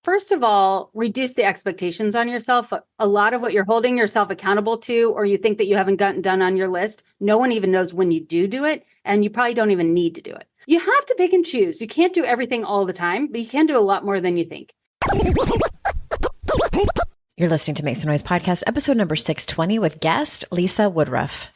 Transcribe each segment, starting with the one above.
first of all, reduce the expectations on yourself. A lot of what you're holding yourself accountable to, or you think that you haven't gotten done on your list, no one even knows when you do it, and you probably don't even need to do it. You have to pick and choose. You can't do everything all the time, but you can do a lot more than you think. You're listening to Make Some Noise Podcast, episode number 620 with guest Lisa Woodruff.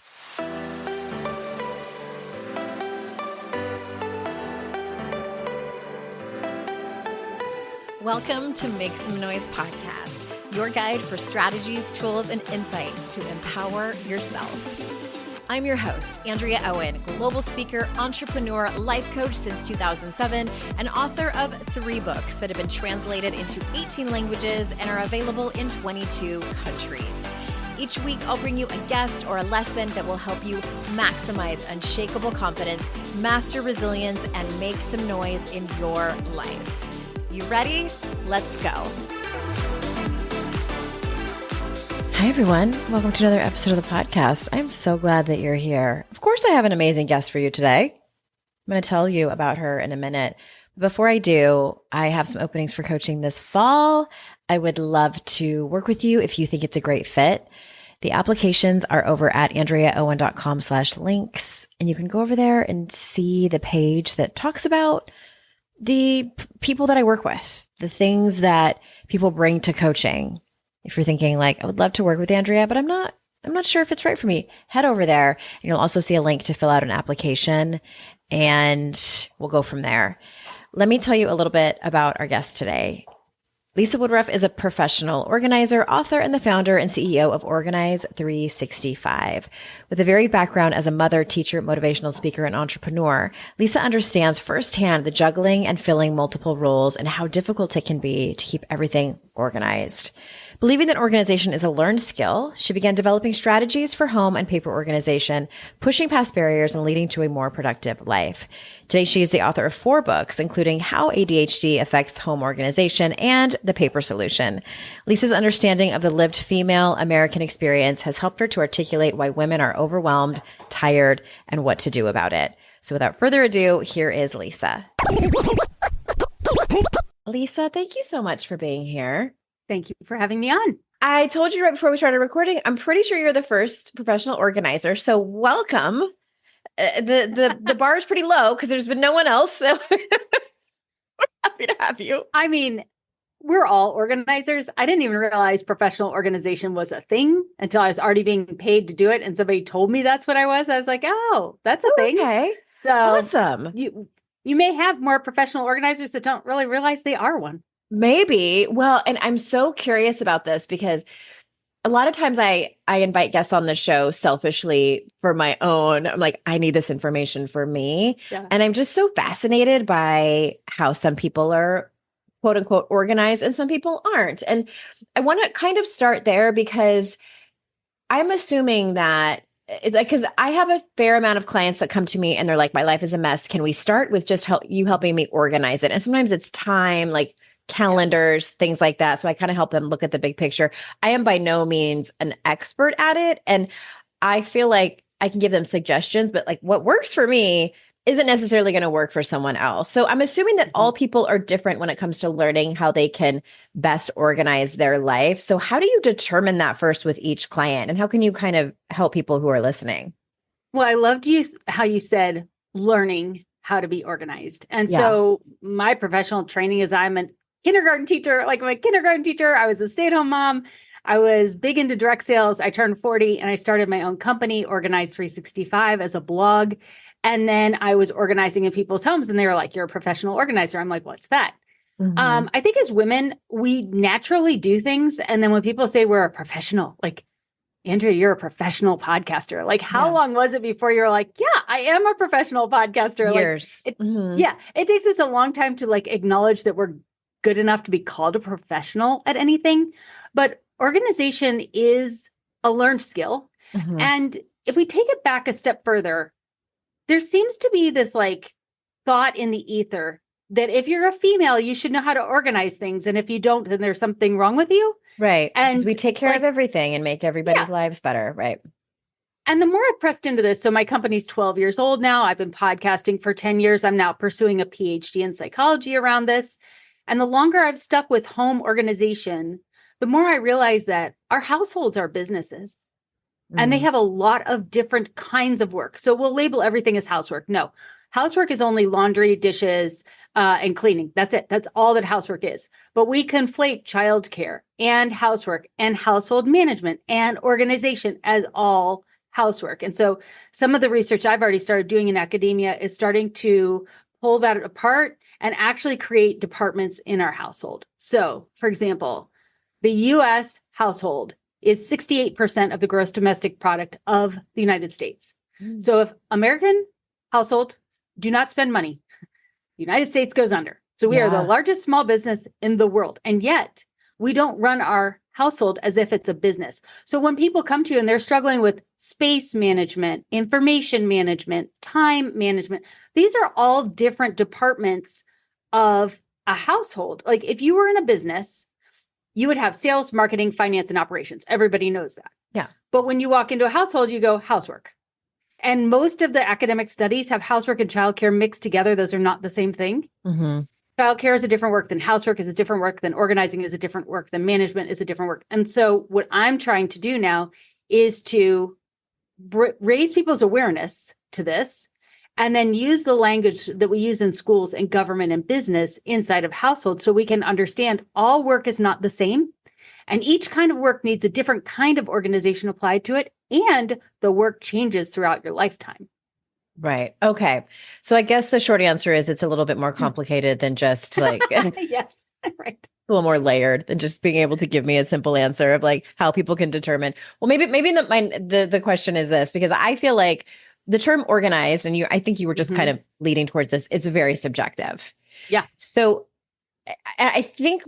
Welcome to Make Some Noise Podcast, your guide for strategies, tools, and insight to empower yourself. I'm your host, Andrea Owen, global speaker, entrepreneur, life coach since 2007, and author of 3 books that have been translated into 18 languages and are available in 22 countries. Each week, I'll bring you a guest or a lesson that will help you maximize unshakable confidence, master resilience, and make some noise in your life. You ready? Let's go. Hi, everyone. Welcome to another episode of the podcast. I'm so glad that you're here. Of course, I have an amazing guest for you today. I'm going to tell you about her in a minute. Before I do, I have some openings for coaching this fall. I would love to work with you if you think it's a great fit. The applications are over at andreaowen.com/links, and you can go over there and see the page that talks about the people that I work with, the things that people bring to coaching. If you're thinking like, I would love to work with Andrea, but I'm not sure if it's right for me, head over there and you'll also see a link to fill out an application and we'll go from there. Let me tell you a little bit about our guest today. Lisa Woodruff is a professional organizer, author, and the founder and CEO of Organize 365. With a varied background as a mother, teacher, motivational speaker, and entrepreneur, Lisa understands firsthand the juggling and filling multiple roles and how difficult it can be to keep everything organized. Believing that organization is a learned skill, she began developing strategies for home and paper organization, pushing past barriers and leading to a more productive life. Today, she is the author of 4 books, including How ADHD Affects Home Organization and The Paper Solution. Lisa's understanding of the lived female American experience has helped her to articulate why women are overwhelmed, tired, and what to do about it. So without further ado, here is Lisa. Lisa, thank you so much for being here. Thank you for having me on. I told you right before we started recording, I'm pretty sure you're the first professional organizer. So welcome. The bar is pretty low because there's been no one else. So we're happy to have you. I mean, we're all organizers. I didn't even realize professional organization was a thing until I was already being paid to do it. And somebody told me that's what I was. I was like, oh, that's a thing. Okay. So awesome. You may have more professional organizers that don't really realize they are one. Maybe. Well, and I'm so curious about this because a lot of times I invite guests on the show selfishly for my own. I'm like, I need this information for me. Yeah. And I'm just so fascinated by how some people are quote unquote organized and some people aren't. And I want to kind of start there because I'm assuming that because I have a fair amount of clients that come to me and they're like, my life is a mess. Can we start with just helping me organize it? And sometimes it's time, like calendars, things like that. So I kind of help them look at the big picture. I am by no means an expert at it. And I feel like I can give them suggestions, but like what works for me isn't necessarily going to work for someone else. So I'm assuming that all people are different when it comes to learning how they can best organize their life. So how do you determine that first with each client? And how can you kind of help people who are listening? Well, I loved how you said learning how to be organized. And so my professional training is I'm a kindergarten teacher. Like I'm a kindergarten teacher. I was a stay-at-home mom. I was big into direct sales. I turned 40 and I started my own company, Organize 365, as a blog. And then I was organizing in people's homes and they were like, you're a professional organizer. I'm like, what's that? Mm-hmm. I think as women, we naturally do things. And then when people say we're a professional, like, Andrea, you're a professional podcaster. Like, how long was it before you're like, yeah, I am a professional podcaster? Years. Like, it takes us a long time to like acknowledge that we're good enough to be called a professional at anything. But organization is a learned skill. Mm-hmm. And if we take it back a step further, there seems to be this like thought in the ether that if you're a female, you should know how to organize things. And if you don't, then there's something wrong with you. Right. And because we take care of everything and make everybody's lives better. Right. And the more I pressed into this, so my company's 12 years old now. I've been podcasting for 10 years. I'm now pursuing a PhD in psychology around this. And the longer I've stuck with home organization, the more I realize that our households are businesses. And they have a lot of different kinds of work. So we'll label everything as housework. No, housework is only laundry, dishes, and cleaning. That's it. That's all that housework is. But we conflate childcare and housework and household management and organization as all housework. And so some of the research I've already started doing in academia is starting to pull that apart and actually create departments in our household. So, for example, the US household is 68% of the gross domestic product of the United States. So if American household do not spend money, the United States goes under. So we are the largest small business in the world. And yet we don't run our household as if it's a business. So when people come to you and they're struggling with space management, information management, time management, these are all different departments of a household. Like if you were in a business, you would have sales, marketing, finance, and operations. Everybody knows that. Yeah. But when you walk into a household, you go housework. And most of the academic studies have housework and childcare mixed together. Those are not the same thing. Childcare is a different work than housework, is a different work than organizing, is a different work than management, is a different work. And so what I'm trying to do now is to raise people's awareness to this, and then use the language that we use in schools and government and business inside of households so we can understand all work is not the same. And each kind of work needs a different kind of organization applied to it. And the work changes throughout your lifetime. Right. Okay. So I guess the short answer is it's a little bit more complicated than just like, yes, right. A little more layered than just being able to give me a simple answer of like how people can determine. Well, maybe the question is this, because I feel like the term organized, and I think you were just kind of leading towards this, it's very subjective. Yeah. So I think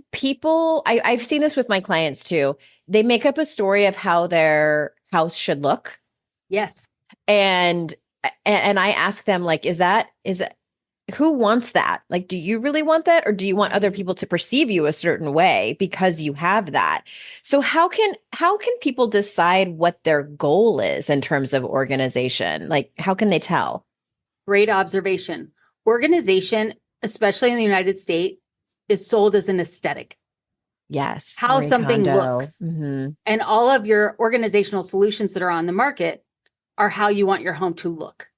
I've seen this with my clients too. They make up a story of how their house should look. Yes. And I ask them like, who wants that? Like, do you really want that? Or do you want other people to perceive you a certain way because you have that? So how can people decide what their goal is in terms of organization? Like, how can they tell? Great observation. Organization, especially in the United States, is sold as an aesthetic. Yes. How something looks. And all of your organizational solutions that are on the market are how you want your home to look.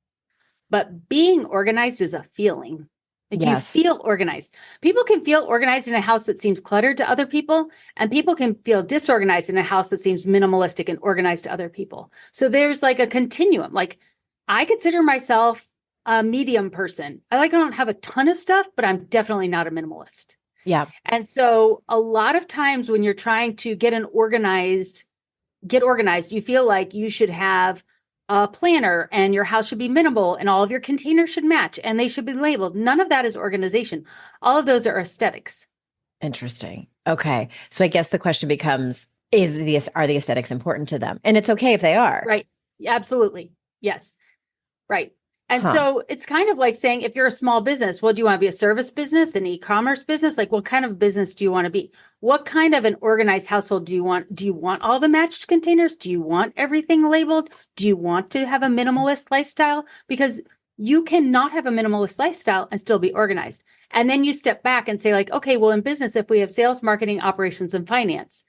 But being organized is a feeling. Like you feel organized. People can feel organized in a house that seems cluttered to other people, and people can feel disorganized in a house that seems minimalistic and organized to other people. So there's like a continuum. Like I consider myself a medium person. I don't have a ton of stuff, but I'm definitely not a minimalist. Yeah. And so a lot of times when you're trying to get organized, you feel like you should have a planner and your house should be minimal and all of your containers should match and they should be labeled. None of that is organization. All of those are aesthetics. Interesting. Okay. So I guess the question becomes, are the aesthetics important to them? And it's okay if they are. Right. Absolutely. Yes. Right. And so it's kind of like saying, if you're a small business, well, do you want to be a service business, an e-commerce business? Like, what kind of business do you want to be? What kind of an organized household do you want? Do you want all the matched containers? Do you want everything labeled? Do you want to have a minimalist lifestyle? Because you cannot have a minimalist lifestyle and still be organized. And then you step back and say like, okay, well, in business, if we have sales, marketing, operations, and finance,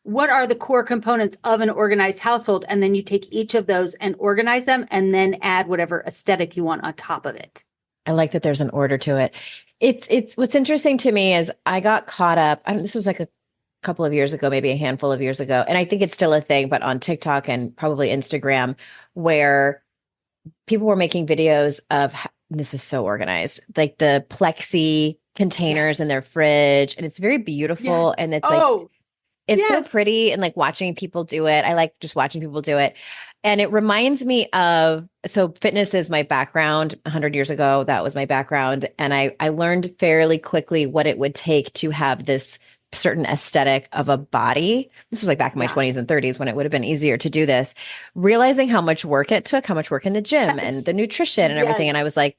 what are the core components of an organized household? And then you take each of those and organize them and then add whatever aesthetic you want on top of it. I like that there's an order to it. It's what's interesting to me is I got caught up. This was like a couple of years ago, maybe a handful of years ago. And I think it's still a thing, but on TikTok and probably Instagram, where people were making videos of, this is so organized, like the plexi containers in their fridge. And it's very beautiful. And it's it's so pretty, and like watching people do it. I like just watching people do it. And it reminds me of, so fitness is my background. 100 years ago, that was my background. And I learned fairly quickly what it would take to have this certain aesthetic of a body. This was like back in my 20s and 30s when it would have been easier to do this, realizing how much work it took, how much work in the gym and the nutrition and everything. And I was like,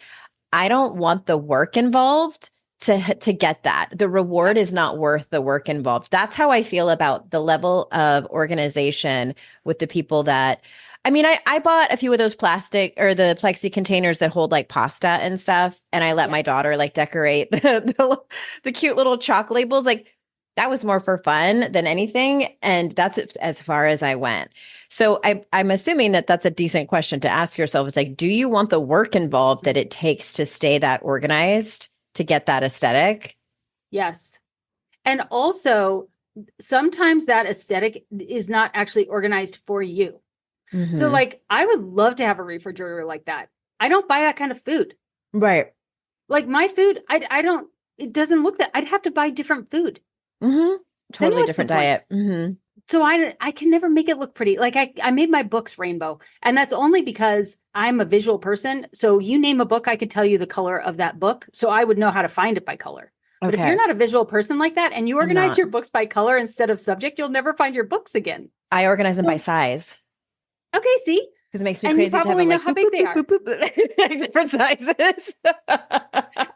I don't want the work involved to get that. The reward is not worth the work involved. That's how I feel about the level of organization with the people that I mean, I bought a few of those plastic or the plexi containers that hold like pasta and stuff. And I let my daughter like decorate the cute little chalk labels. Like that was more for fun than anything. And that's as far as I went. So I'm assuming that that's a decent question to ask yourself. It's like, do you want the work involved that it takes to stay that organized, to get that aesthetic? Yes. And also, sometimes that aesthetic is not actually organized for you. Mm-hmm. So like, I would love to have a refrigerator like that. I don't buy that kind of food. Right. Like my food, I don't, it doesn't look that, I'd have to buy different food. Mm-hmm. Totally different diet. Mm-hmm. So I can never make it look pretty. Like I made my books rainbow, and that's only because I'm a visual person. So you name a book, I could tell you the color of that book. So I would know how to find it by color. But if you're not a visual person like that and you organize your books by color instead of subject, you'll never find your books again. I organize them by size. Okay, see? Because it makes me crazy to have them like how big they are. Different sizes.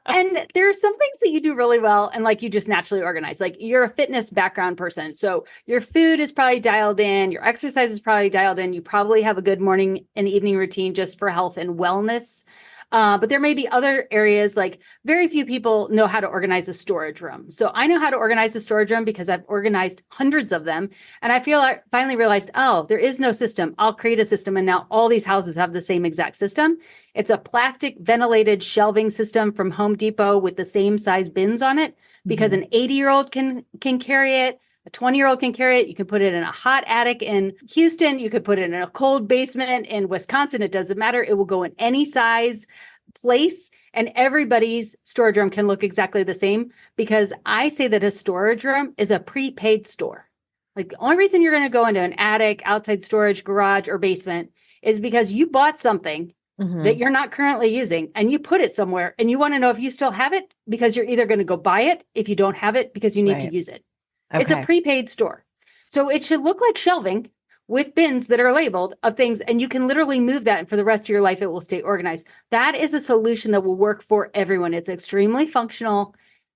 And there are some things that you do really well and like you just naturally organize. Like you're a fitness background person. So your food is probably dialed in, your exercise is probably dialed in. You probably have a good morning and evening routine just for health and wellness. But there may be other areas, like very few people know how to organize a storage room. So I know how to organize a storage room because I've organized hundreds of them. And I feel I finally realized, oh, there is no system. I'll create a system. And now all these houses have the same exact system. It's a plastic ventilated shelving system from Home Depot with the same size bins on it, because an 80-year-old can carry it. A 20-year-old can carry it. You can put it in a hot attic in Houston. You could put it in a cold basement in Wisconsin. It doesn't matter. It will go in any size place, and everybody's storage room can look exactly the same, because I say that a storage room is a prepaid store. Like the only reason you're going to go into an attic, outside storage, garage, or basement is because you bought something that you're not currently using and you put it somewhere and you want to know if you still have it, because you're either going to go buy it if you don't have it because you need to use it. Okay. It's a prepaid store. So it should look like shelving with bins that are labeled of things, and you can literally move that, and for the rest of your life, it will stay organized. That is a solution that will work for everyone. It's extremely functional,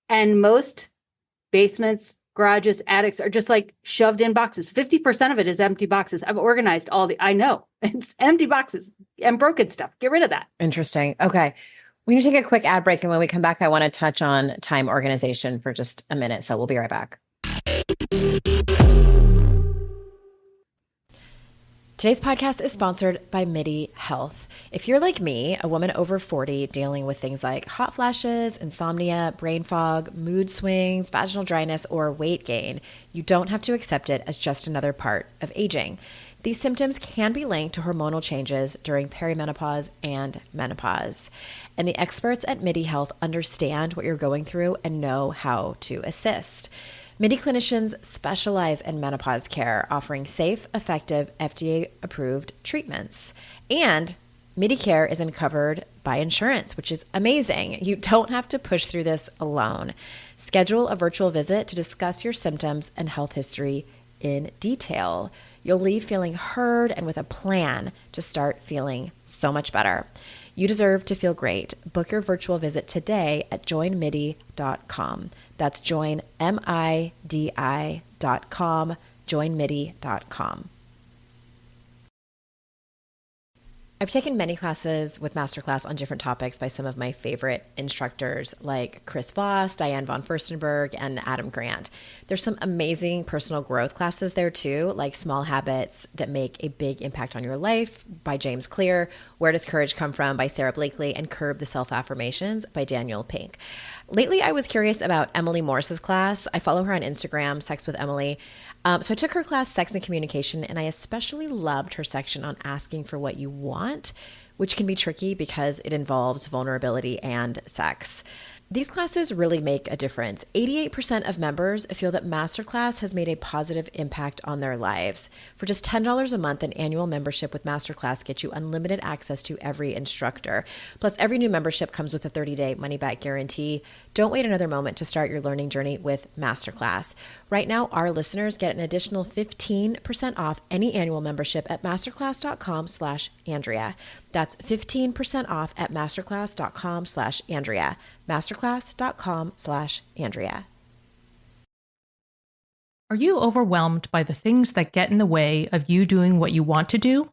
and most basements, garages, attics are just like shoved in boxes. 50% of it is empty boxes. I've organized I know it's empty boxes and broken stuff. Get rid of that. Interesting. Okay. We're going to take a quick ad break, and when we come back, I want to touch on time organization for just a minute. So we'll be right back. Today's podcast is sponsored by MIDI Health. If you're like me, a woman over 40 dealing with things like hot flashes, insomnia, brain fog, mood swings, vaginal dryness, or weight gain, you don't have to accept it as just another part of aging. These symptoms can be linked to hormonal changes during perimenopause and menopause. And the experts at MIDI Health understand what you're going through and know how to assist. MIDI clinicians specialize in menopause care, offering safe, effective, FDA-approved treatments. And MIDI care isn't covered by insurance, which is amazing. You don't have to push through this alone. Schedule a virtual visit to discuss your symptoms and health history in detail. You'll leave feeling heard and with a plan to start feeling so much better. You deserve to feel great. Book your virtual visit today at joinmidi.com. That's joinmidi.com, joinmidi.com. I've taken many classes with Masterclass on different topics by some of my favorite instructors like Chris Voss, Diane von Furstenberg, and Adam Grant. There's some amazing personal growth classes there too, like Small Habits That Make a Big Impact on Your Life by James Clear, Where Does Courage Come From by Sarah Blakely, and Curb the Self-Affirmations by Daniel Pink. Lately, I was curious about Emily Morse's class. I follow her on Instagram, Sex with Emily. So I took her class, Sex and Communication, and I especially loved her section on asking for what you want, which can be tricky because it involves vulnerability and sex. These classes really make a difference. 88% of members feel that Masterclass has made a positive impact on their lives. For just $10 a month, an annual membership with Masterclass gets you unlimited access to every instructor. Plus, every new membership comes with a 30-day money-back guarantee. Don't wait another moment to start your learning journey with Masterclass. Right now, our listeners get an additional 15% off any annual membership at masterclass.com/Andrea. That's 15% off at masterclass.com/Andrea. masterclass.com/Andrea. Are you overwhelmed by the things that get in the way of you doing what you want to do?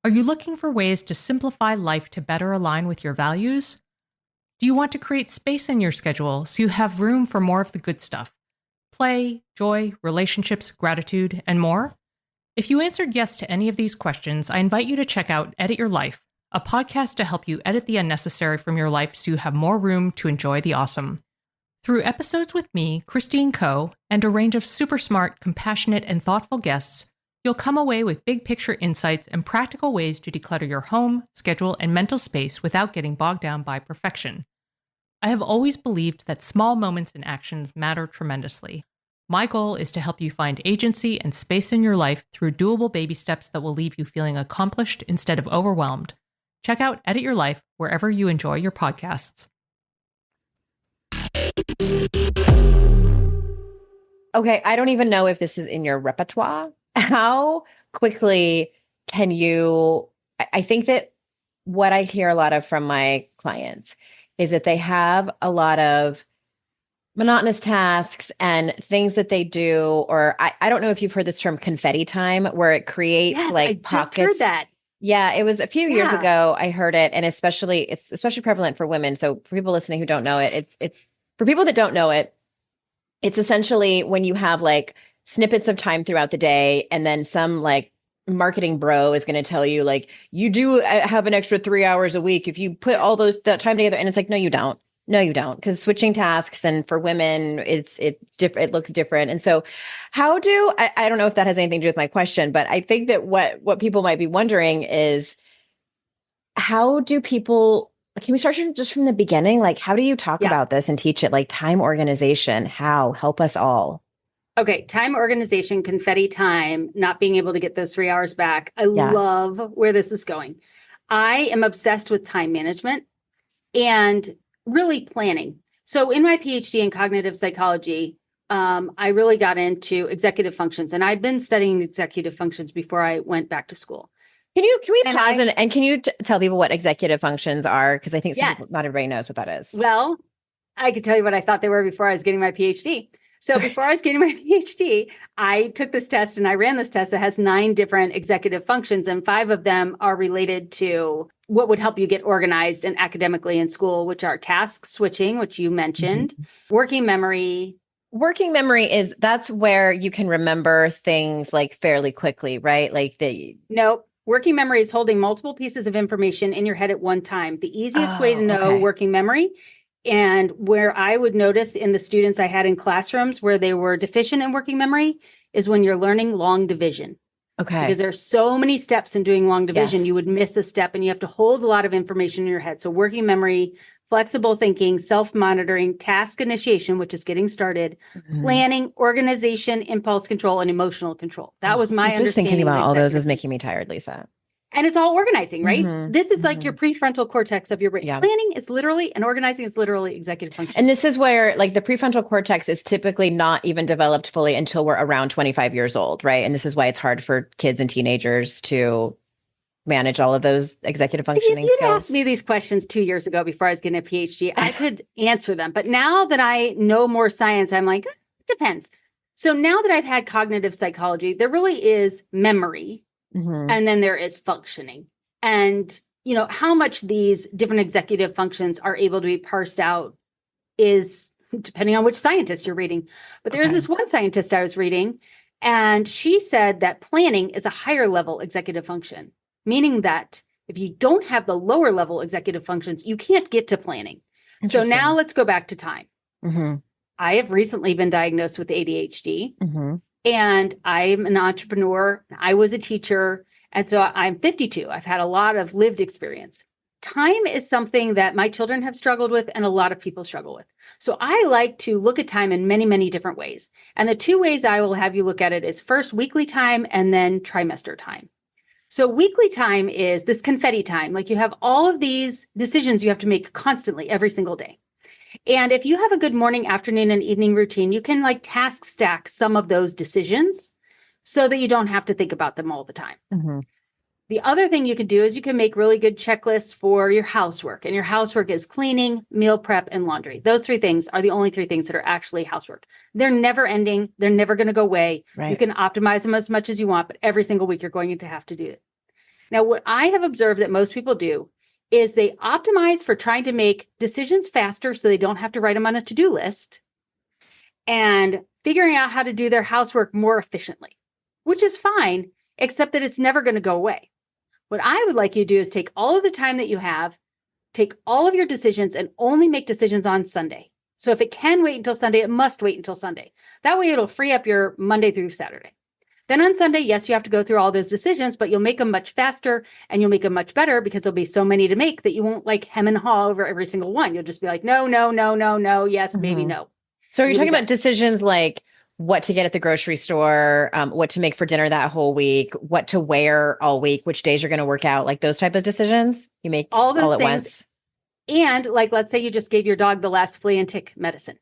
Are you looking for ways to simplify life to better align with your values? Do you want to create space in your schedule so you have room for more of the good stuff? Play, joy, relationships, gratitude, and more? If you answered yes to any of these questions, I invite you to check out Edit Your Life, a podcast to help you edit the unnecessary from your life so you have more room to enjoy the awesome. Through episodes with me, Christine Coe, and a range of super smart, compassionate, and thoughtful guests, you'll come away with big picture insights and practical ways to declutter your home, schedule, and mental space without getting bogged down by perfection. I have always believed that small moments and actions matter tremendously. My goal is to help you find agency and space in your life through doable baby steps that will leave you feeling accomplished instead of overwhelmed. Check out Edit Your Life wherever you enjoy your podcasts. Okay, I don't even know if this is in your repertoire. How quickly can you, I think that what I hear a lot of from my clients is that they have a lot of monotonous tasks and things that they do, or I don't know if you've heard this term confetti time, where it creates I pockets. just heard that. Yeah, it was a few years ago I heard it, and it's especially prevalent for women. So for people listening who don't know it, it's for people that don't know it, it's essentially when you have snippets of time throughout the day, and then some marketing bro is going to tell you you do have an extra 3 hours a week if you put all that time together. And it's no, you don't. No, you don't. Because switching tasks, and for women, it's different. It looks different. And so how do, I don't know if that has anything to do with my question, but I think that what people might be wondering is, how do people, can we start just from the beginning? How do you talk about this and teach it? Time organization, how? Help us all. Okay, time organization, confetti time, not being able to get those 3 hours back. I love where this is going. I am obsessed with time management and really planning. So in my PhD in cognitive psychology, I really got into executive functions, and I'd been studying executive functions before I went back to school. Can we pause and can you tell people what executive functions are? Because I think not everybody knows what that is. Well, I could tell you what I thought they were before I was getting my PhD. So before I was getting my PhD, I took this test and I ran this test that has 9 different executive functions, and 5 of them are related to what would help you get organized and academically in school, which are task switching, which you mentioned, working memory. Working memory that's where you can remember things fairly quickly, right? Nope. Working memory is holding multiple pieces of information in your head at one time. The easiest way to know working memory, and where I would notice in the students I had in classrooms where they were deficient in working memory, is when you're learning long division. Okay. Because there's so many steps in doing long division, you would miss a step and you have to hold a lot of information in your head. So working memory, flexible thinking, self-monitoring, task initiation, which is getting started, planning, organization, impulse control, and emotional control. That was my understanding. Just thinking about all those is making me tired, Lisa. And it's all organizing, right? This is your prefrontal cortex of your brain. Yeah. Planning is literally, and organizing is literally executive function. And this is where the prefrontal cortex is typically not even developed fully until we're around 25 years old, right? And this is why it's hard for kids and teenagers to manage all of those executive functioning skills. You'd asked me these questions 2 years ago before I was getting a PhD. I could answer them. But now that I know more science, I'm it depends. So now that I've had cognitive psychology, there really is memory. And then there is functioning, and how much these different executive functions are able to be parsed out is depending on which scientist you're reading. But there's this one scientist I was reading, and she said that planning is a higher level executive function, meaning that if you don't have the lower level executive functions, you can't get to planning. So now let's go back to time. I have recently been diagnosed with ADHD. And I'm an entrepreneur. I was a teacher. And so I'm 52. I've had a lot of lived experience. Time is something that my children have struggled with and a lot of people struggle with. So I like to look at time in many, many different ways. And the 2 ways I will have you look at it is first weekly time and then trimester time. So weekly time is this confetti time. You have all of these decisions you have to make constantly every single day. And if you have a good morning, afternoon, and evening routine, you can task stack some of those decisions so that you don't have to think about them all the time. The other thing you could do is you can make really good checklists for your housework. And your housework is cleaning, meal prep, and laundry. Those 3 things are the only 3 things that are actually housework. They're never ending. They're never going to go away. Right. You can optimize them as much as you want, but every single week you're going to have to do it. Now, what I have observed that most people do is they optimize for trying to make decisions faster so they don't have to write them on a to-do list and figuring out how to do their housework more efficiently, which is fine, except that it's never going to go away. What I would like you to do is take all of the time that you have, take all of your decisions and only make decisions on Sunday. So if it can wait until Sunday, it must wait until Sunday. That way it'll free up your Monday through Saturday. Then on Sunday, yes, you have to go through all those decisions, but you'll make them much faster and you'll make them much better because there'll be so many to make that you won't like hem and haw over every single one. You'll just be like, no, no, no, no, no, yes, maybe no. So are you talking about decisions like what to get at the grocery store, what to make for dinner that whole week, what to wear all week, which days you're going to work out, like those type of decisions you make all those all at things. Once? And like, let's say you just gave your dog the last flea and tick medicine.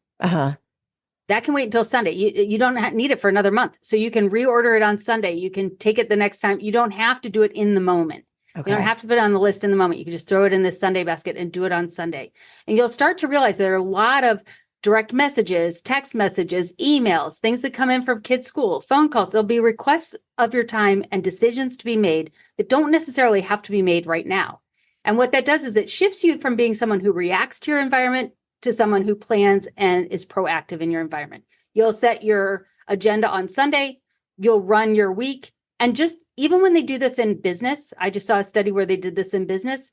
That can wait until Sunday. You don't need it for another month. So you can reorder it on Sunday. You can take it the next time. You don't have to do it in the moment. Okay. You don't have to put it on the list in the moment. You can just throw it in this Sunday basket and do it on Sunday. And you'll start to realize there are a lot of direct messages, text messages, emails, things that come in from kids' school, phone calls. There'll be requests of your time and decisions to be made that don't necessarily have to be made right now. And what that does is it shifts you from being someone who reacts to your environment to someone who plans and is proactive in your environment. You'll set your agenda on Sunday, you'll run your week. And just even when they do this in business, I just saw a study where they did this in business,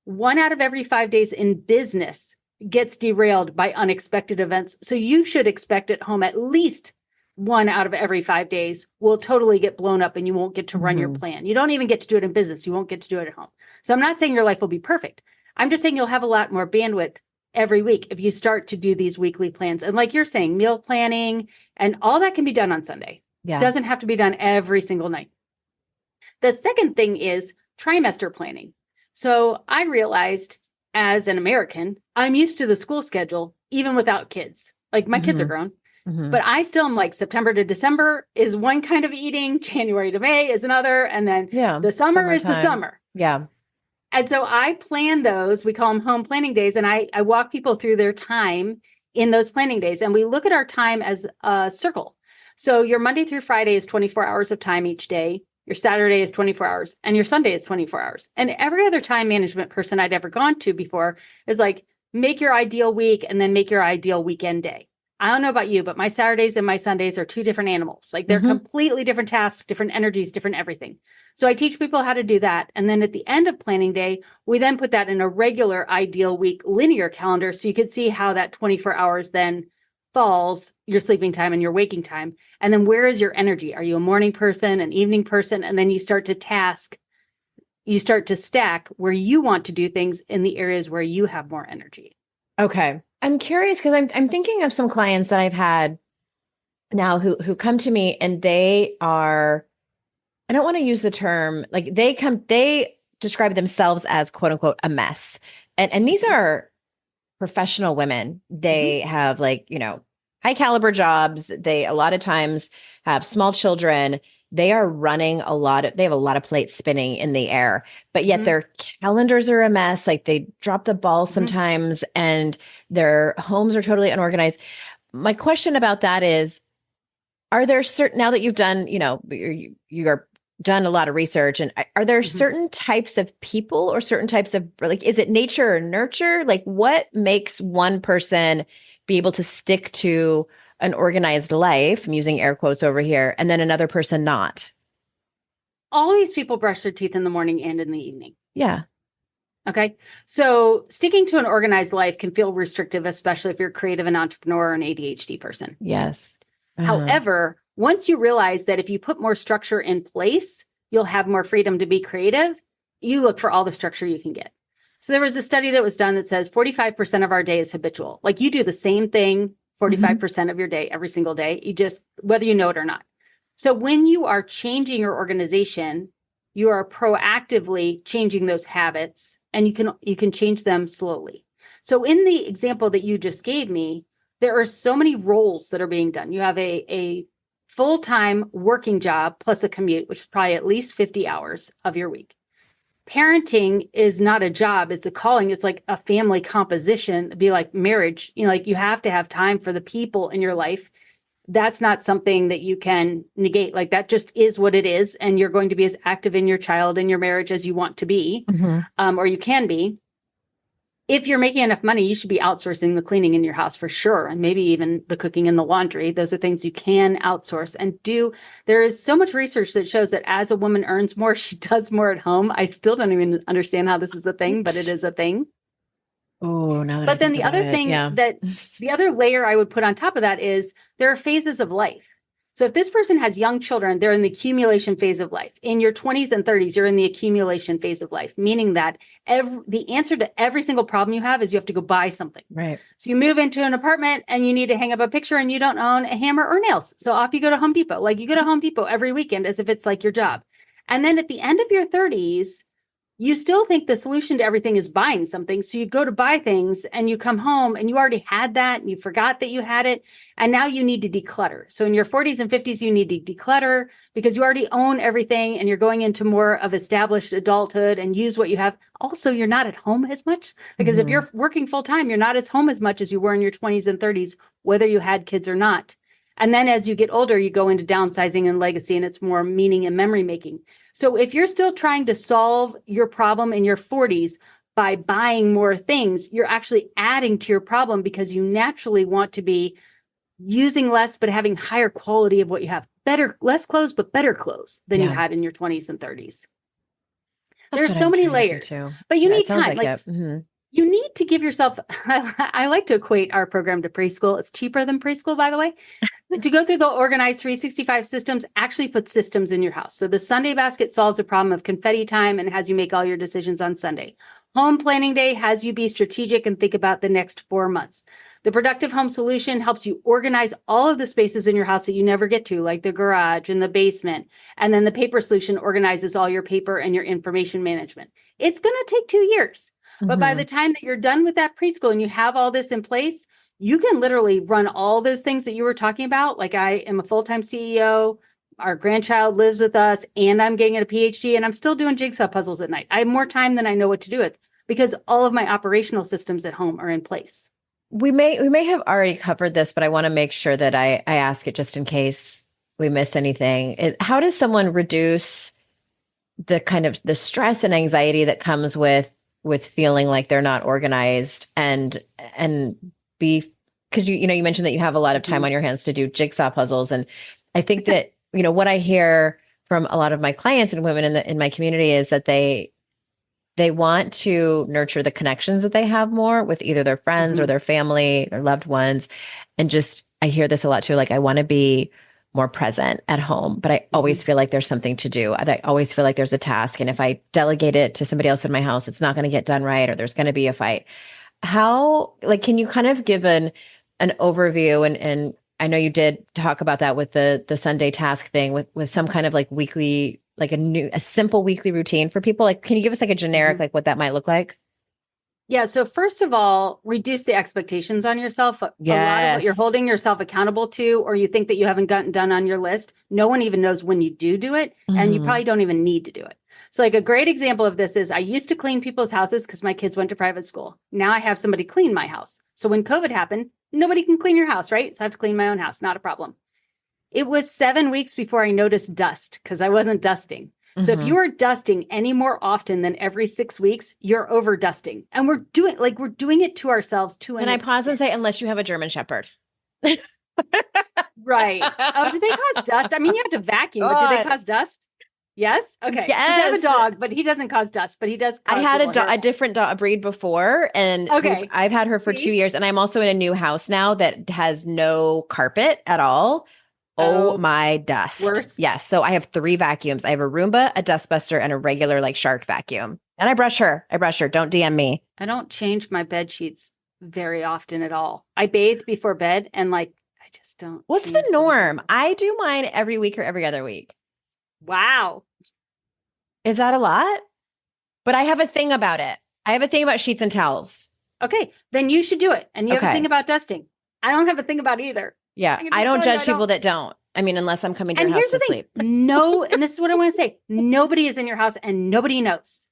1 out of every 5 days in business gets derailed by unexpected events. So you should expect at home at least 1 out of every 5 days will totally get blown up and you won't get to run your plan. You don't even get to do it in business. You won't get to do it at home. So I'm not saying your life will be perfect. I'm just saying you'll have a lot more bandwidth every week if you start to do these weekly plans. And like you're saying, meal planning and all that can be done on Sunday. Yeah. It doesn't have to be done every single night. The second thing is trimester planning. So I realized as an American, I'm used to the school schedule, even without kids. Like my kids are grown, but I still am like September to December is one kind of eating, January to May is another. And then the summer is the summer. Yeah. And so I plan those, we call them home planning days. And I walk people through their time in those planning days. And we look at our time as a circle. So your Monday through Friday is 24 hours of time each day. Your Saturday is 24 hours and your Sunday is 24 hours. And every other time management person I'd ever gone to before is like, make your ideal week and then make your ideal weekend day. I don't know about you, but my Saturdays and my Sundays are two different animals. Like they're completely different tasks, different energies, different everything. So I teach people how to do that. And then at the end of planning day, we then put that in a regular ideal week linear calendar. So you could see how that 24 hours then falls, your sleeping time and your waking time. And then where is your energy? Are you a morning person, an evening person? And then you start to stack where you want to do things in the areas where you have more energy. Okay. I'm curious because I'm thinking of some clients that I've had now who come to me and they are, I don't want to use the term, like they describe themselves as quote unquote a mess. And these are professional women. They have like, high caliber jobs. They a lot of times have small children. They are running they have a lot of plates spinning in the air, but yet their calendars are a mess. Like they drop the ball sometimes and their homes are totally unorganized. My question about that is, are there now that you've done, you are done a lot of research, and are there certain types of people or certain types of, like, is it nature or nurture? Like what makes one person be able to stick to an organized life, I'm using air quotes over here, and then another person not? All these people brush their teeth in the morning and in the evening. Yeah. Okay. So sticking to an organized life can feel restrictive, especially if you're creative, an entrepreneur, or an ADHD person. Yes. However, once you realize that if you put more structure in place, you'll have more freedom to be creative, you look for all the structure you can get. So there was a study that was done that says 45% of our day is habitual. Like you do the same thing 45% of your day, every single day, you just, whether you know it or not. So when you are changing your organization, you are proactively changing those habits and you can change them slowly. So in the example that you just gave me, there are so many roles that are being done. You have a full-time working job plus a commute, which is probably at least 50 hours of your week. Parenting is not a job, it's a calling. It's like a family composition. It'd be like marriage. Like you have to have time for the people in your life. that's not something that you can negate. Like that just is what it is. And you're going to be as active in your child and your marriage as you want to be, or you can be. If you're making enough money, you should be outsourcing the cleaning in your house for sure. And maybe even the cooking and the laundry. Those are things you can outsource and do. There is so much research that shows that as a woman earns more, she does more at home. I still don't even understand how this is a thing, but it is a thing. Oh, now that But then the other thing that the other layer I would put on top of that is there are phases of life. So if this person has young children, they're in the accumulation phase of life. In your 20s and 30s, you're in the accumulation phase of life, meaning that the answer to every single problem you have is you have to go buy something. Right. So you move into an apartment and you need to hang up a picture and you don't own a hammer or nails. So off you go to Home Depot. Like you go to Home Depot every weekend as if it's like your job. And then at the end of your 30s, you still think the solution to everything is buying something. So you go to buy things and you come home and you already had that and you forgot that you had it. And now you need to declutter. So in your 40s and 50s, you need to declutter because you already own everything and you're going into more of established adulthood and use what you have. Also, you're not at home as much because if you're working full time, you're not at home as much as you were in your 20s and 30s, whether you had kids or not. And then as you get older, you go into downsizing and legacy, and it's more meaning and memory making. So if you're still trying to solve your problem in your 40s by buying more things, you're actually adding to your problem because you naturally want to be using less, but having higher quality of what you have. Less clothes, but better clothes than you had in your 20s and 30s. There's so many layers, but you need time. You need to give yourself, I like to equate our program to preschool. It's cheaper than preschool, by the way. To go through the organized 365 systems, actually put systems in your house. So the Sunday basket solves the problem of confetti time and has you make all your decisions on Sunday. Home planning day has you be strategic and think about the next 4 months. The productive home solution helps you organize all of the spaces in your house that you never get to, like the garage and the basement. And then the paper solution organizes all your paper and your information management. It's going to take 2 years. But by the time that you're done with that preschool and you have all this in place, you can literally run all those things that you were talking about. Like I am a full-time CEO, our grandchild lives with us, and I'm getting a PhD, and I'm still doing jigsaw puzzles at night. I have more time than I know what to do with because all of my operational systems at home are in place. We may have already covered this, but I want to make sure that I ask it just in case we miss anything. How does someone reduce the kind of the stress and anxiety that comes with feeling like they're not organized and be, because you mentioned that you have a lot of time on your hands to do jigsaw puzzles. And I think that, what I hear from a lot of my clients and women in my community is that they want to nurture the connections that they have more with either their friends or their family, their loved ones. And just, I hear this a lot too. Like, I want to be more present at home, but I always feel like there's something to do. I always feel like there's a task. And if I delegate it to somebody else in my house, it's not going to get done right, or there's going to be a fight. How, can you kind of give an overview? And I know you did talk about that with the Sunday task thing with some kind of like weekly, like a simple weekly routine for people. Like, can you give us like a generic, like what that might look like? Yeah. So first of all, reduce the expectations on yourself. Yes. A lot of what you're holding yourself accountable to, or you think that you haven't gotten done on your list, no one even knows when you do it. And you probably don't even need to do it. So like a great example of this is I used to clean people's houses because my kids went to private school. Now I have somebody clean my house. So when COVID happened, nobody can clean your house, right? So I have to clean my own house. Not a problem. It was 7 weeks before I noticed dust because I wasn't dusting. So if you are dusting any more often than every 6 weeks, you're over dusting. And we're doing it to ourselves too. And I pause and say, unless you have a German Shepherd. Right. Oh, do they cause dust? I mean, you have to vacuum, but do they cause dust? Yes. Okay. Yes. I have a dog, but he doesn't cause dust, but he does. Cause I had a different breed before, and I've had her for 2 years, and I'm also in a new house now that has no carpet at all. Oh my dust. Worse. Yes. So I have 3 vacuums. I have a Roomba, a dustbuster, and a regular like shark vacuum. And I brush her. Don't DM me. I don't change my bed sheets very often at all. I bathe before bed and I just don't. What's the norm? I do mine every week or every other week. Wow. Is that a lot? But I have a thing about it. I have a thing about sheets and towels. Okay. Then you should do it. And you have a thing about dusting. I don't have a thing about either. Yeah, I don't judge people that don't. I mean, unless I'm coming to your house to sleep. No, and this is what I want to say. Nobody is in your house and nobody knows.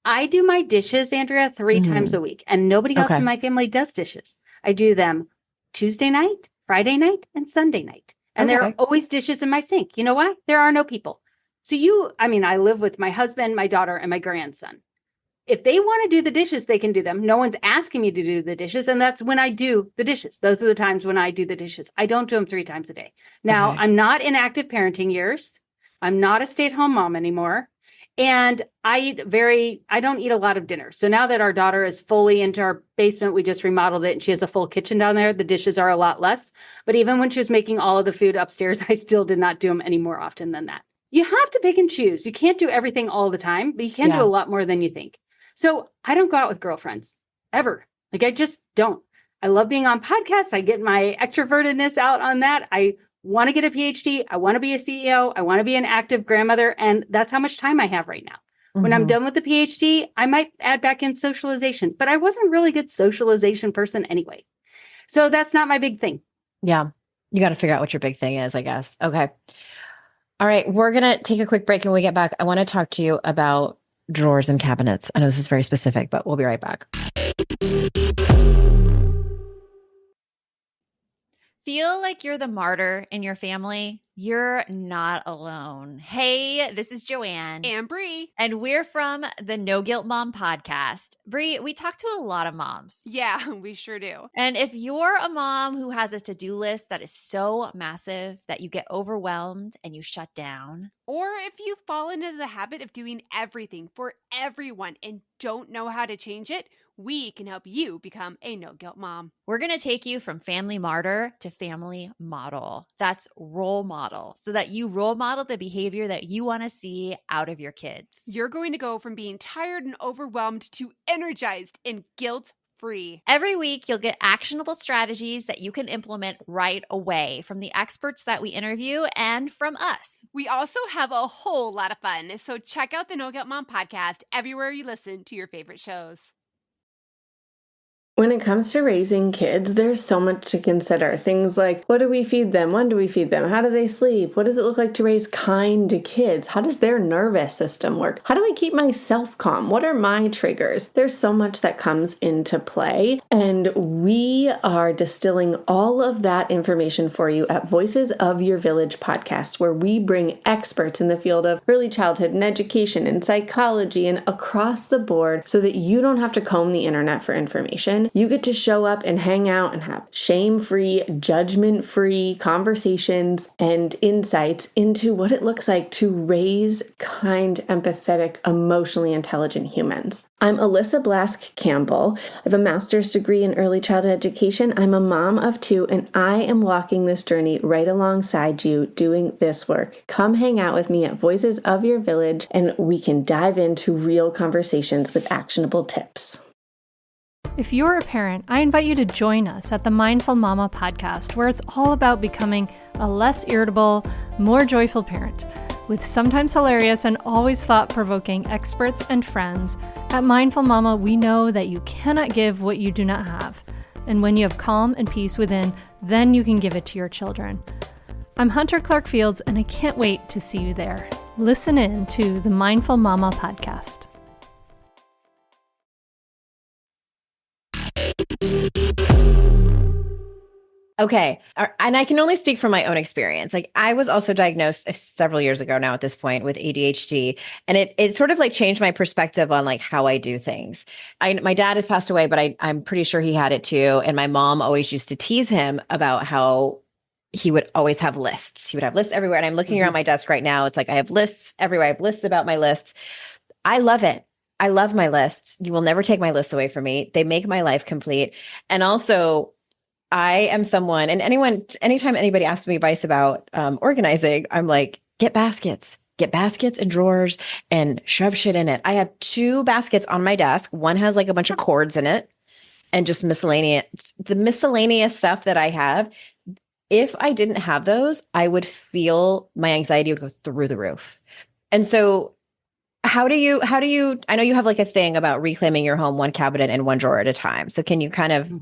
I do my dishes, Andrea, 3 times a week, and nobody else in my family does dishes. I do them Tuesday night, Friday night and Sunday night. And there are always dishes in my sink. You know why? There are no people. So I live with my husband, my daughter, and my grandson. If they want to do the dishes, they can do them. No one's asking me to do the dishes. And that's when I do the dishes. Those are the times when I do the dishes. I don't do them 3 times a day. Now, I'm not in active parenting years. I'm not a stay-at-home mom anymore. And I don't eat a lot of dinner. So now that our daughter is fully into our basement, we just remodeled it and she has a full kitchen down there. The dishes are a lot less. But even when she was making all of the food upstairs, I still did not do them any more often than that. You have to pick and choose. You can't do everything all the time, but you can do a lot more than you think. So I don't go out with girlfriends ever. I just don't. I love being on podcasts. I get my extrovertedness out on that. I want to get a PhD. I want to be a CEO. I want to be an active grandmother. And that's how much time I have right now. When I'm done with the PhD, I might add back in socialization, but I wasn't really a good socialization person anyway. So that's not my big thing. Yeah. You got to figure out what your big thing is, I guess. Okay. All right. We're going to take a quick break. And when we get back, I want to talk to you about drawers and cabinets. I know this is very specific, but we'll be right back. Feel like you're the martyr in your family? You're not alone. Hey, this is Joanne. And Bree. And we're from the No Guilt Mom podcast. Bree, we talk to a lot of moms. Yeah, we sure do. And if you're a mom who has a to-do list that is so massive that you get overwhelmed and you shut down, or if you've fallen into the habit of doing everything for everyone and don't know how to change it, we can help you become a no-guilt mom. we're going to take you from family martyr to family model. That's role model, so that you role model the behavior that you want to see out of your kids. You're going to go from being tired and overwhelmed to energized and guilt-free. Every week, you'll get actionable strategies that you can implement right away from the experts that we interview and from us. We also have a whole lot of fun, so check out the No Guilt Mom podcast everywhere you listen to your favorite shows. When it comes to raising kids, there's so much to consider. Things like, what do we feed them? When do we feed them? How do they sleep? What does it look like to raise kind kids? How does their nervous system work? How do I keep myself calm? What are my triggers? There's so much that comes into play, and we are distilling all of that information for you at Voices of Your Village podcast, where we bring experts in the field of early childhood and education and psychology and across the board so that you don't have to comb the internet for information. You get to show up and hang out and have shame-free, judgment-free conversations and insights into what it looks like to raise kind, empathetic, emotionally intelligent humans. I'm Alyssa Blask Campbell. I have a master's degree in early childhood education. I'm a mom of 2, and I am walking this journey right alongside you doing this work. Come hang out with me at Voices of Your Village, and we can dive into real conversations with actionable tips. If you're a parent, I invite you to join us at the Mindful Mama podcast, where it's all about becoming a less irritable, more joyful parent. With sometimes hilarious and always thought-provoking experts and friends, at Mindful Mama, we know that you cannot give what you do not have. And when you have calm and peace within, then you can give it to your children. I'm Hunter Clark Fields, and I can't wait to see you there. Listen in to the Mindful Mama podcast. Okay. And I can only speak from my own experience. Like, I was also diagnosed several years ago now at this point with ADHD. And it sort of like changed my perspective on like how I do things. My dad has passed away, but I'm pretty sure he had it too. And my mom always used to tease him about how he would always have lists. He would have lists everywhere. And I'm looking around my desk right now. It's like, I have lists everywhere. I have lists about my lists. I love it. I love my lists. You will never take my lists away from me. They make my life complete. And also, I am someone, and anytime anybody asks me advice about organizing, I'm like, get baskets and drawers and shove shit in it. I have 2 baskets on my desk. One has like a bunch of cords in it and just the miscellaneous stuff that I have. If I didn't have those, I would feel my anxiety would go through the roof. And so how do you, I know you have like a thing about reclaiming your home 1 cabinet and 1 drawer at a time. So can you kind of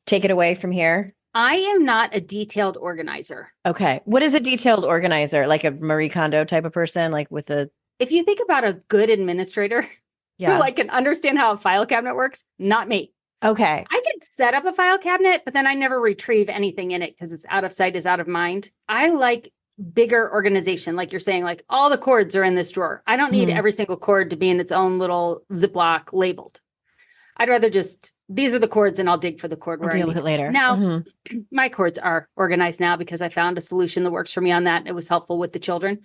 take it away from here? I am not a detailed organizer. Okay. What is a detailed organizer? Like a Marie Kondo type of person, like with a... If you think about a good administrator who like can understand how a file cabinet works, not me. Okay. I could set up a file cabinet, but then I never retrieve anything in it because it's out of sight is out of mind. I like bigger organization. Like you're saying, like all the cords are in this drawer. I don't need every single cord to be in its own little Ziploc labeled. I'd rather just, these are the cords and I'll dig for the cord where I'll deal with it later. Now, my cords are organized now because I found a solution that works for me on that. It was helpful with the children.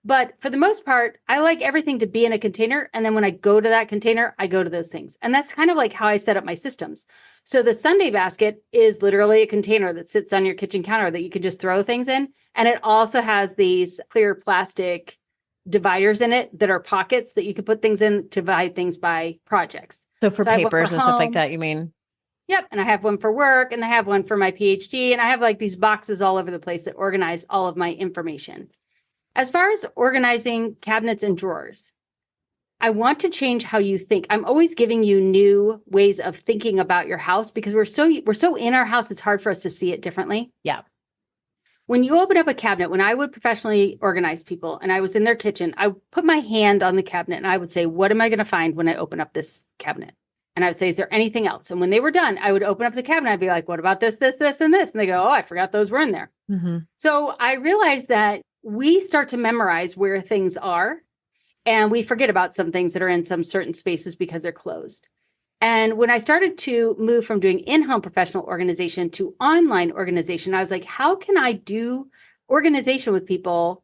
But for the most part, I like everything to be in a container. And then when I go to that container, I go to those things. And that's kind of like how I set up my systems. So the Sunday basket is literally a container that sits on your kitchen counter that you can just throw things in. And it also has these clear plastic dividers in it that are pockets that you can put things in to divide things by projects. So for papers and stuff like that, you mean? Yep. And I have one for work and I have one for my PhD. And I have like these boxes all over the place that organize all of my information. As far as organizing cabinets and drawers, I want to change how you think. I'm always giving you new ways of thinking about your house because we're so in our house, it's hard for us to see it differently. Yeah. When you open up a cabinet, when I would professionally organize people and I was in their kitchen, I would put my hand on the cabinet and I would say, what am I going to find when I open up this cabinet? And I would say, is there anything else? And when they were done, I would open up the cabinet. I'd be like, what about this, this, this, and this? And they go, oh, I forgot those were in there. So I realized that we start to memorize where things are and we forget about some things that are in some certain spaces because they're closed. And when I started to move from doing in-home professional organization to online organization, I was like, how can I do organization with people,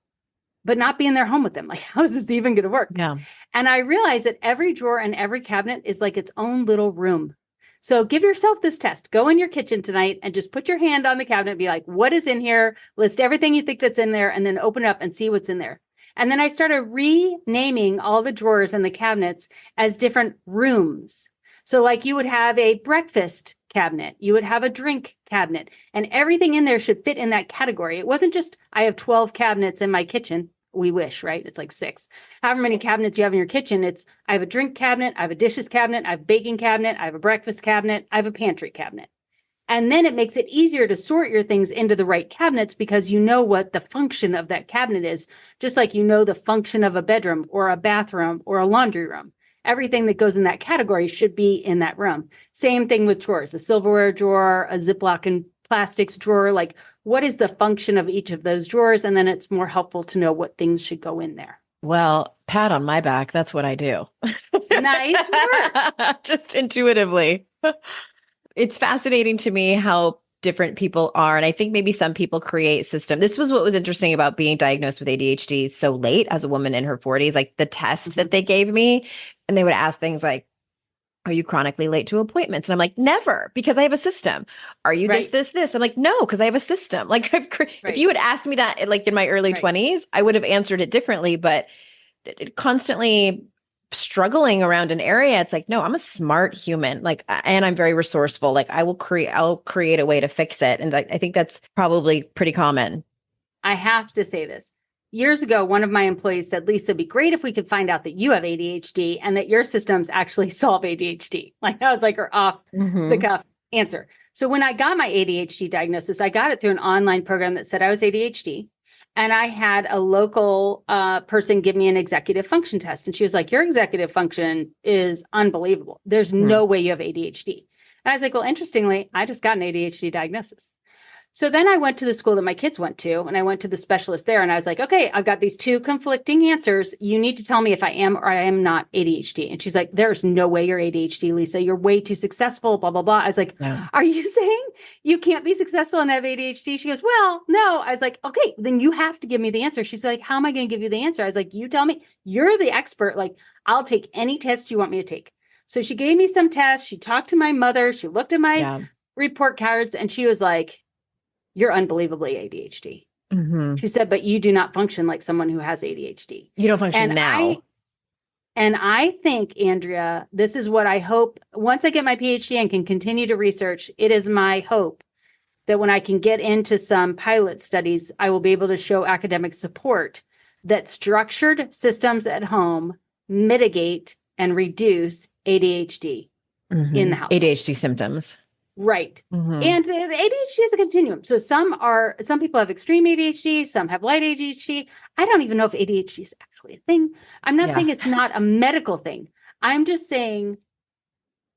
but not be in their home with them? Like, how is this even going to work? Yeah. And I realized that every drawer and every cabinet is like its own little room. So give yourself this test. Go in your kitchen tonight and just put your hand on the cabinet and be like, what is in here? List everything you think that's in there and then open it up and see what's in there. And then I started renaming all the drawers and the cabinets as different rooms. So like you would have a breakfast cabinet, you would have a drink cabinet, and everything in there should fit in that category. It wasn't just, I have 12 cabinets in my kitchen. We wish, right? It's like 6. However many cabinets you have in your kitchen, it's, I have a drink cabinet, I have a dishes cabinet, I have a baking cabinet, I have a breakfast cabinet, I have a pantry cabinet. And then it makes it easier to sort your things into the right cabinets because you know what the function of that cabinet is, just like you know the function of a bedroom or a bathroom or a laundry room. Everything that goes in that category should be in that room. Same thing with drawers, a silverware drawer, a Ziploc and plastics drawer, like what is the function of each of those drawers? And then it's more helpful to know what things should go in there. Well, pat on my back. That's what I do. Nice work. Just intuitively. It's fascinating to me how different people are. And I think maybe some people create system. This was what was interesting about being diagnosed with ADHD so late as a woman in her 40s, like the test that they gave me. And they would ask things like, are you chronically late to appointments? And I'm like, never, because I have a system. Are you this? I'm like, no, because I have a system. Like if you had asked me that like in my early 20s, I would have answered it differently, but constantly struggling around an area. It's like, no, I'm a smart human. Like, and I'm very resourceful. Like I'll create a way to fix it. And I think that's probably pretty common. I have to say this. Years ago, one of my employees said, Lisa, it'd be great if we could find out that you have ADHD and that your systems actually solve ADHD. Like that was like her off the cuff answer. So when I got my ADHD diagnosis, I got it through an online program that said I was ADHD. And I had a local person give me an executive function test. And she was like, your executive function is unbelievable. There's no way you have ADHD. And I was like, well, interestingly, I just got an ADHD diagnosis. So then I went to the school that my kids went to, and I went to the specialist there, and I was like, okay, I've got these 2 conflicting answers. You need to tell me if I am or I am not ADHD. And she's like, there's no way you're ADHD, Lisa. You're way too successful, blah, blah, blah. I was like, Are you saying you can't be successful and have ADHD? She goes, well, no. I was like, okay, then you have to give me the answer. She's like, how am I going to give you the answer? I was like, you tell me. You're the expert. Like, I'll take any test you want me to take. So she gave me some tests. She talked to my mother. She looked at my report cards, and she was like, you're unbelievably ADHD. She said, but you do not function like someone who has ADHD. You don't function now. I think, Andrea, this is what I hope. Once I get my PhD and can continue to research, it is my hope that when I can get into some pilot studies, I will be able to show academic support that structured systems at home mitigate and reduce ADHD in the house. ADHD symptoms. Right. And the ADHD is a continuum. So some people have extreme ADHD, some have light ADHD. I don't even know if ADHD is actually a thing. I'm not saying it's not a medical thing. I'm just saying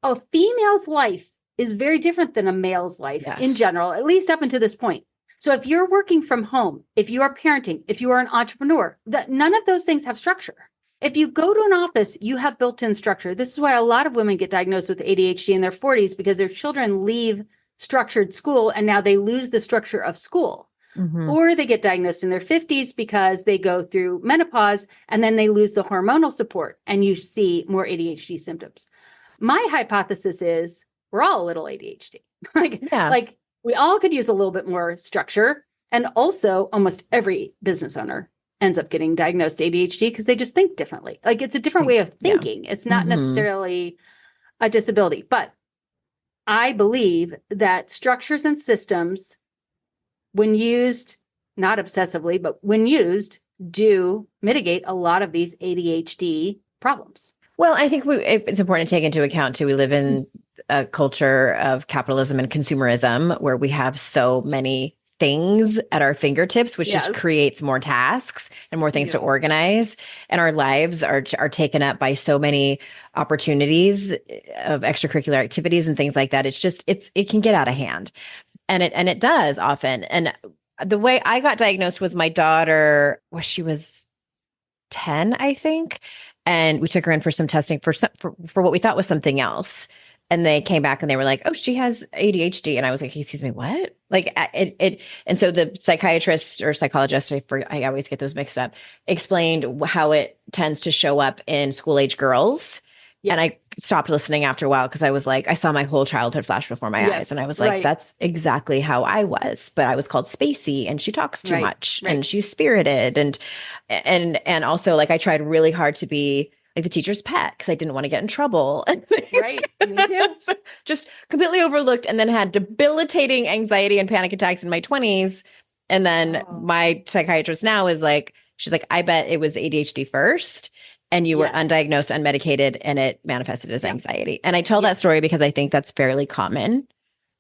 a female's life is very different than a male's life in Yes. general, at least up until this point. So if you're working from home, if you are parenting, if you are an entrepreneur, none of those things have structure. If you go to an office, you have built-in structure. This is why a lot of women get diagnosed with ADHD in their 40s, because their children leave structured school and now they lose the structure of school. Mhm. Or they get diagnosed in their 50s because they go through menopause and then they lose the hormonal support and you see more ADHD symptoms. My hypothesis is we're all a little ADHD. Like we all could use a little bit more structure. And also almost every business owner ends up getting diagnosed ADHD because they just think differently. Like it's a different way of thinking. It's not necessarily a disability, but I believe that structures and systems, when used, not obsessively, but when used, do mitigate a lot of these ADHD problems. Well, I think it's important to take into account too. We live in a culture of capitalism and consumerism where we have so many things at our fingertips, which just creates more tasks and more things to organize. And our lives are taken up by so many opportunities of extracurricular activities and things like that. It can get out of hand. And it does often. And the way I got diagnosed was my daughter, she was 10, I think. And we took her in for some testing for what we thought was something else. And they came back and they were like, oh, she has ADHD. And I was like, excuse me, what? Like it. And so the psychiatrist or psychologist, I always get those mixed up, explained how it tends to show up in school age girls. Yeah. And I stopped listening after a while because I was like, I saw my whole childhood flash before my eyes. And I was like, that's exactly how I was. But I was called spacey and she talks too much and she's spirited. And also like I tried really hard to be like the teacher's pet because I didn't want to get in trouble. Right. Me too. Just completely overlooked and then had debilitating anxiety and panic attacks in my 20s. And then my psychiatrist now is like, she's like, I bet it was ADHD first. And you were undiagnosed, unmedicated, and it manifested as anxiety. And I tell that story because I think that's fairly common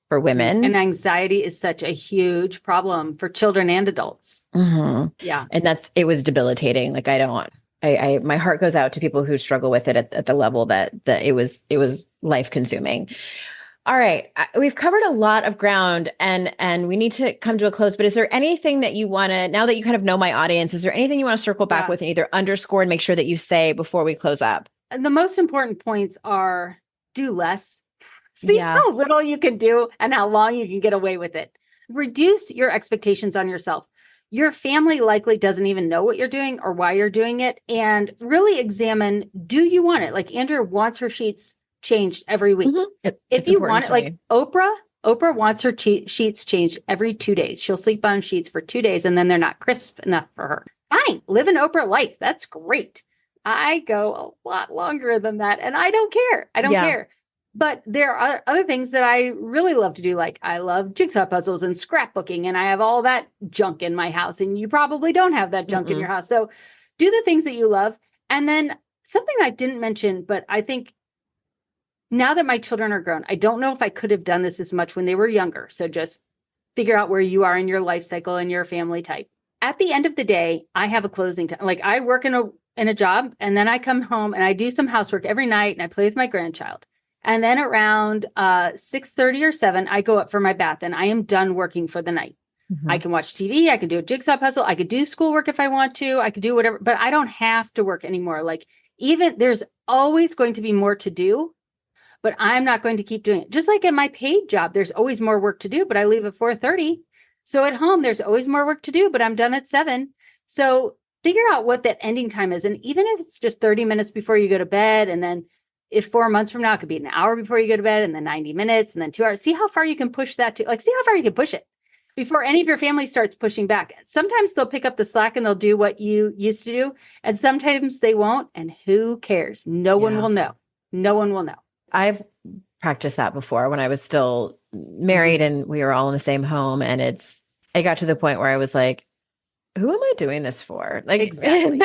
for women. And anxiety is such a huge problem for children and adults. Mm-hmm. Yeah. And it was debilitating. Like my heart goes out to people who struggle with it at the level that it was life consuming. All right. We've covered a lot of ground and we need to come to a close, but is there anything that you want to, now that you kind of know my audience, is there anything you want to circle back with and either underscore and make sure that you say before we close up? And the most important points are do less. See how little you can do and how long you can get away with it. Reduce your expectations on yourself. Your family likely doesn't even know what you're doing or why you're doing it. And really examine, do you want it? Like Andrea wants her sheets changed every week. Mm-hmm. If you want it, like Oprah wants her sheets changed every 2 days. She'll sleep on sheets for 2 days and then they're not crisp enough for her. Fine. Live an Oprah life. That's great. I go a lot longer than that and I don't care. I don't care. But there are other things that I really love to do. Like I love jigsaw puzzles and scrapbooking and I have all that junk in my house and you probably don't have that junk in your house. So do the things that you love. And then something I didn't mention, but I think now that my children are grown, I don't know if I could have done this as much when they were younger. So just figure out where you are in your life cycle and your family type. At the end of the day, I have a closing time. Like I work in a job and then I come home and I do some housework every night and I play with my grandchild. And then around 6:30 or 7, I go up for my bath and I am done working for the night. I can watch TV. I can do a jigsaw puzzle. I could do schoolwork if I want to. I could do whatever, but I don't have to work anymore. Like even there's always going to be more to do. But I'm not going to keep doing it. Just like in my paid job, there's always more work to do, but I leave at 4:30. So at home, there's always more work to do, but I'm done at 7. So figure out what that ending time is. And even if it's just 30 minutes before you go to bed, and then if 4 months from now, it could be an hour before you go to bed, and then 90 minutes, and then 2 hours. See how far you can push that to, like, see how far you can push it before any of your family starts pushing back. Sometimes they'll pick up the slack and they'll do what you used to do. And sometimes they won't. And who cares? No one will know. No one will know. I've practiced that before when I was still married and we were all in the same home. And it got to the point where I was like, who am I doing this for? Like, exactly.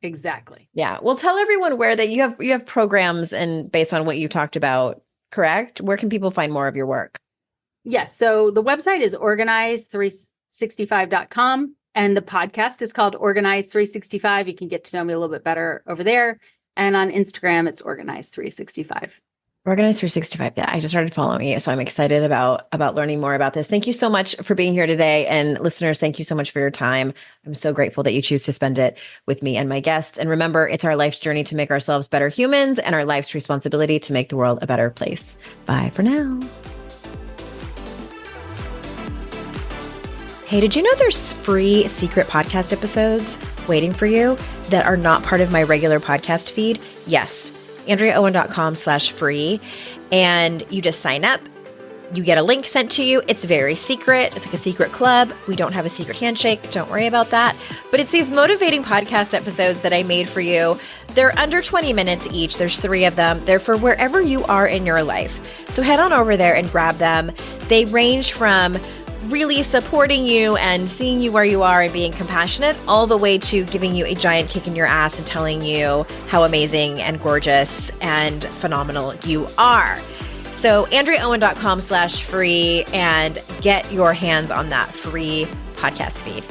Exactly. Yeah. Well, tell everyone where that you have programs and based on what you talked about, correct? Where can people find more of your work? Yes. So the website is organize365.com and the podcast is called Organize 365. You can get to know me a little bit better over there. And on Instagram, it's Organize 365. Organized 365. Yeah, I just started following you. So I'm excited about learning more about this. Thank you so much for being here today. And listeners, thank you so much for your time. I'm so grateful that you choose to spend it with me and my guests. And remember, it's our life's journey to make ourselves better humans and our life's responsibility to make the world a better place. Bye for now. Hey, did you know there's free secret podcast episodes waiting for you that are not part of my regular podcast feed? Yes. AndreaOwen.com/free. And you just sign up. You get a link sent to you. It's very secret. It's like a secret club. We don't have a secret handshake. Don't worry about that. But it's these motivating podcast episodes that I made for you. They're under 20 minutes each. There's 3 of them. They're for wherever you are in your life. So head on over there and grab them. They range from really supporting you and seeing you where you are and being compassionate, all the way to giving you a giant kick in your ass and telling you how amazing and gorgeous and phenomenal you are. So AndreaOwen.com/free and get your hands on that free podcast feed.